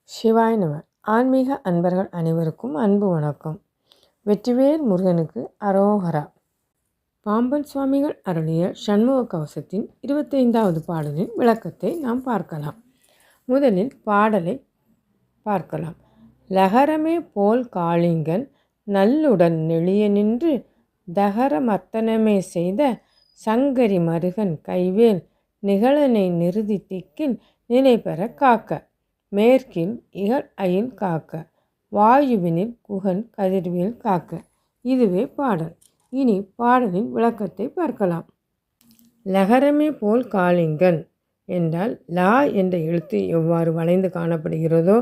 சிவாய நம. ஆன்மீக அன்பர்கள் அனைவருக்கும் அன்பு வணக்கம். வெற்றிவேல் முருகனுக்கு அரோகரா. பாம்பன் சுவாமிகள் அருளிய சண்முக கவசத்தின் 25வது பாடலின் விளக்கத்தை நாம் பார்க்கலாம். முதலில் பாடலை பார்க்கலாம். லகரமே போல் காளிங்கன் நல்லுடன் நெளிய நின்று தகர மர்த்தனமே செய்த சங்கரி மருகன் கைவேல் நிகழனை நிறுதி திக்கில் நிலை பெற காக்க, மேற்கில் இகழ் அயில் காக்க, வாயுவினில் குகன் கதிர்வேல் காக்க. இதுவே பாடல். இனி பாடலின் விளக்கத்தை பார்க்கலாம். லகரமே போல் காளிங்கன் என்றால் லா என்ற எழுத்து எவ்வாறு வளைந்து காணப்படுகிறதோ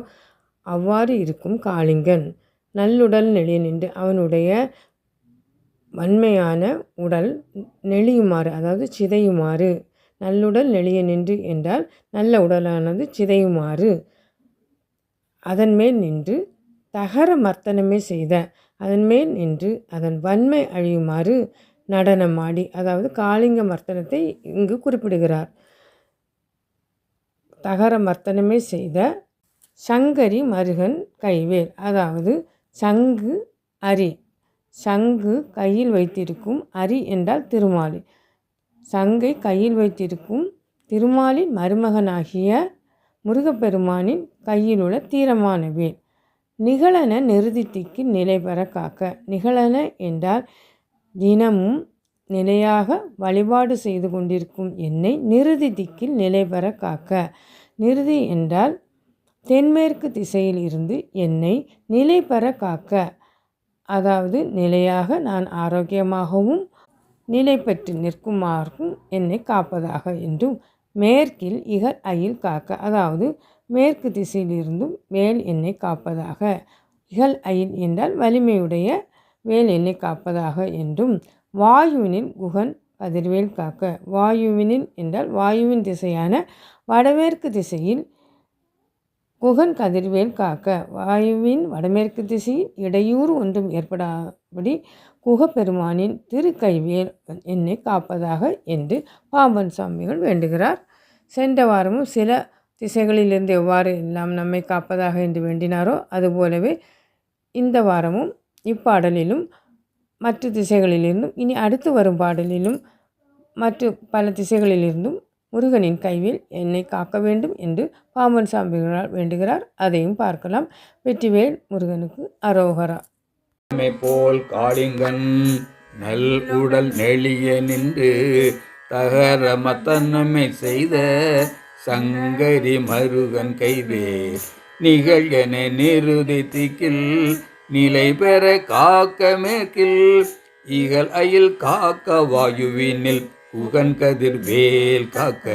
அவ்வாறு இருக்கும் காளிங்கன் நல்லுடல் நெளிய நின்று அவனுடைய வன்மையான உடல் நெளியுமாறு, அதாவது சிதையுமாறு. நல்லுடல் நெளிய நின்று என்றால் நல்ல உடலானது சிதையுமாறு அதன் மேல் நின்று தகர மர்த்தனமே செய்த, அதன் மேல் நின்று அதன் வன்மை அழியுமாறு நடனமாடி, அதாவது காளிங்க மர்த்தனத்தை இங்கு குறிப்பிடுகிறார். தகர மர்த்தனமே செய்த சங்கரி மருகன் கைவேல், அதாவது சங்கு அரி, சங்கு கையில் வைத்திருக்கும், அரி என்றால் திருமாலி, சங்கை கையில் வைத்திருக்கும் திருமாலின் மருமகனாகிய முருகப்பெருமானின் கையில் உள்ள தீரமான வேல். நிகழன நிறுதித்திக்கு நிலை பெற காக்க. நிகழன என்றால் தினமும் நிலையாக வழிபாடு செய்து கொண்டிருக்கும் என்னை நிறுதி திக்கில் நிலை பெற காக்க. நிறுதி என்றால் தென்மேற்கு திசையில் இருந்து என்னை நிலை பெற காக்க, அதாவது நிலையாக நான் ஆரோக்கியமாகவும் நிலை பெற்று நிற்குமாறும் என்னை காப்பதாக என்றும், மேற்கில் இகழ் அயில் காக்க, அதாவது மேற்கு திசையிலிருந்தும் வேல் என்னை காப்பதாக. இகழ் அயில் என்றால் வலிமையுடைய வேல் என்னை காப்பதாக என்றும், வாயுவினில் குகன் கதிர்வேல் காக்க. வாயுவினில் என்றால் வாயுவின் திசையான வடமேற்கு திசையில் குகன் கதிர்வேல் காக்க. வாயுவின் வடமேற்கு திசையில் இடையூறு ஒன்றும் ஏற்படாதபடி குகப்பெருமானின் திருக்கைவேல் என்னை காப்பதாக என்று பாம்பன் சுவாமிகள் வேண்டுகிறார். சென்ற வாரமும் சில திசைகளிலிருந்து எவ்வாறு எல்லாம் நம்மை காப்பதாக என்று வேண்டினாரோ அதுபோலவே இந்த வாரமும் இப்பாடலிலும் மற்ற திசைகளிலிருந்தும் இனி அடுத்து வரும் பாடலிலும் மற்ற பல திசைகளிலிருந்தும் முருகனின் கைவேல் என்னை காக்க வேண்டும் என்று பாம்பன் சாமிகளால் வேண்டுகிறார். அதையும் பார்க்கலாம். வெற்றிவேல் முருகனுக்கு அரோகரா. போல் காளிங்கன் நல் உடல் நெளிய நின்று தகர மத்தனமை செய்த சங்கரி மருகன் கைவேல் நிகழ்கன நிறுதி திக்கில் நிலை பெற காக்க, மேற்கில் இகழ் அயில் காக்க, வாயுவினில் குகன் கதிர்வேல் காக்க.